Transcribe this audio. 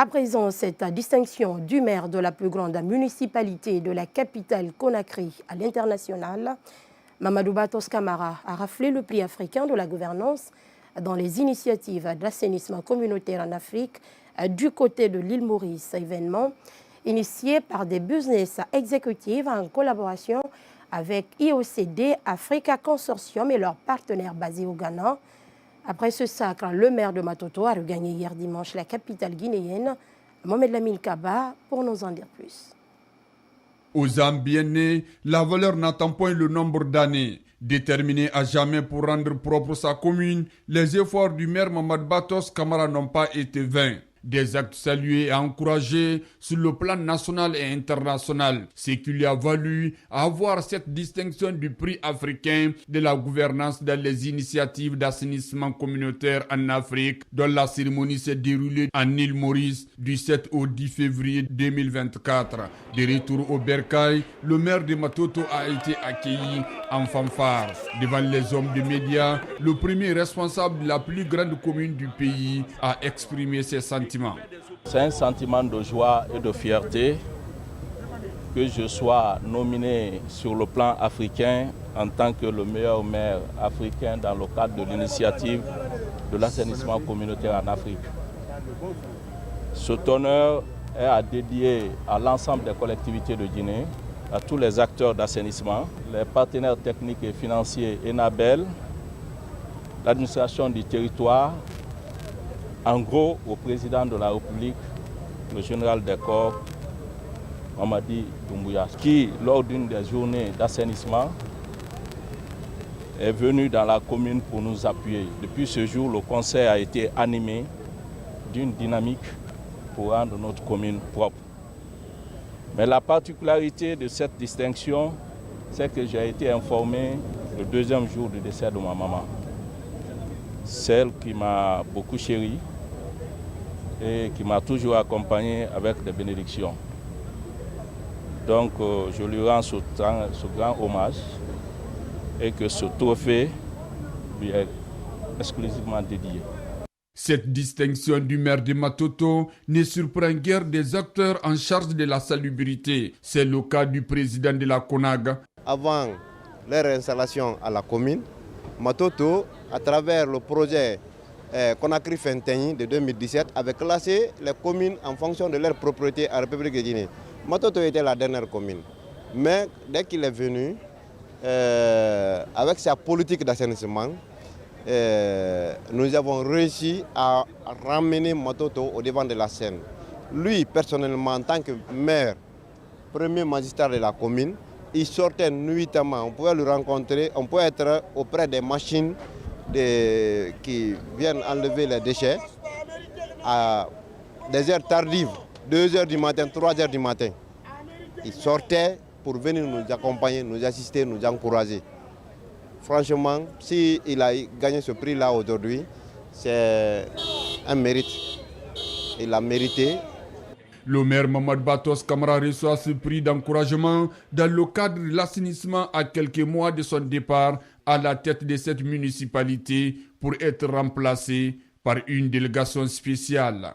À présent, cette distinction du maire de la plus grande municipalité de la capitale Conakry à l'international, Mamadou Batos Camara a raflé le prix africain de la gouvernance dans les initiatives d'assainissement communautaire en Afrique du côté de l'île Maurice, événement initié par des business exécutives en collaboration avec IOCD Africa Consortium et leurs partenaires basés au Ghana. Après ce sacre, le maire de Matoto a regagné hier dimanche la capitale guinéenne, Mohamed Lamine Kaba, pour nous en dire plus. Aux âmes bien nées, la valeur n'attend point le nombre d'années. Déterminé à jamais pour rendre propre sa commune, les efforts du maire Mamad Batos Camara n'ont pas été vains. Des actes salués et encouragés sur le plan national et international, ce qui lui a valu avoir cette distinction du prix africain de la gouvernance dans les initiatives d'assainissement communautaire en Afrique, dont la cérémonie s'est déroulée en île Maurice du 7 au 10 février 2024. De retour au Bercail, le maire de Matoto a été accueilli en fanfare. Devant les hommes de médias, le premier responsable de la plus grande commune du pays a exprimé ses sentiments. C'est un sentiment de joie et de fierté que je sois nominé sur le plan africain en tant que le meilleur maire africain dans le cadre de l'initiative de l'assainissement communautaire en Afrique. Cet honneur est à dédier à l'ensemble des collectivités de Guinée, à tous les acteurs d'assainissement, les partenaires techniques et financiers ENABEL, l'administration du territoire, en gros au président de la République, le général des corps, Mamadi Doumbouya, qui, lors d'une des journées d'assainissement, est venu dans la commune pour nous appuyer. Depuis ce jour, le conseil a été animé d'une dynamique pour rendre notre commune propre. Mais la particularité de cette distinction, c'est que j'ai été informé le deuxième jour du décès de ma maman. Celle qui m'a beaucoup chéri et qui m'a toujours accompagné avec des bénédictions. Donc je lui rends ce grand hommage et que ce trophée lui est exclusivement dédié. Cette distinction du maire de Matoto ne surprend guère des acteurs en charge de la salubrité. C'est le cas du président de la CONAG. Avant leur installation à la commune, Matoto, à travers le projet Conakry Fenteni de 2017, avait classé les communes en fonction de leur propriété à la République de Guinée. Matoto était la dernière commune. Mais dès qu'il est venu, avec sa politique d'assainissement, nous avons réussi à ramener Matoto au devant de la scène. Lui, personnellement, en tant que maire, premier magistrat de la commune, il sortait nuitamment, on pouvait le rencontrer, on pouvait être auprès des machines qui viennent enlever les déchets à des heures tardives, 2 heures du matin, 3 heures du matin. Il sortait pour venir nous accompagner, nous assister, nous encourager. Franchement, s'il a gagné ce prix-là aujourd'hui, c'est un mérite. Il a mérité. Le maire Mamad Batos Camara reçoit ce prix d'encouragement dans le cadre de l'assainissement à quelques mois de son départ à la tête de cette municipalité pour être remplacé par une délégation spéciale.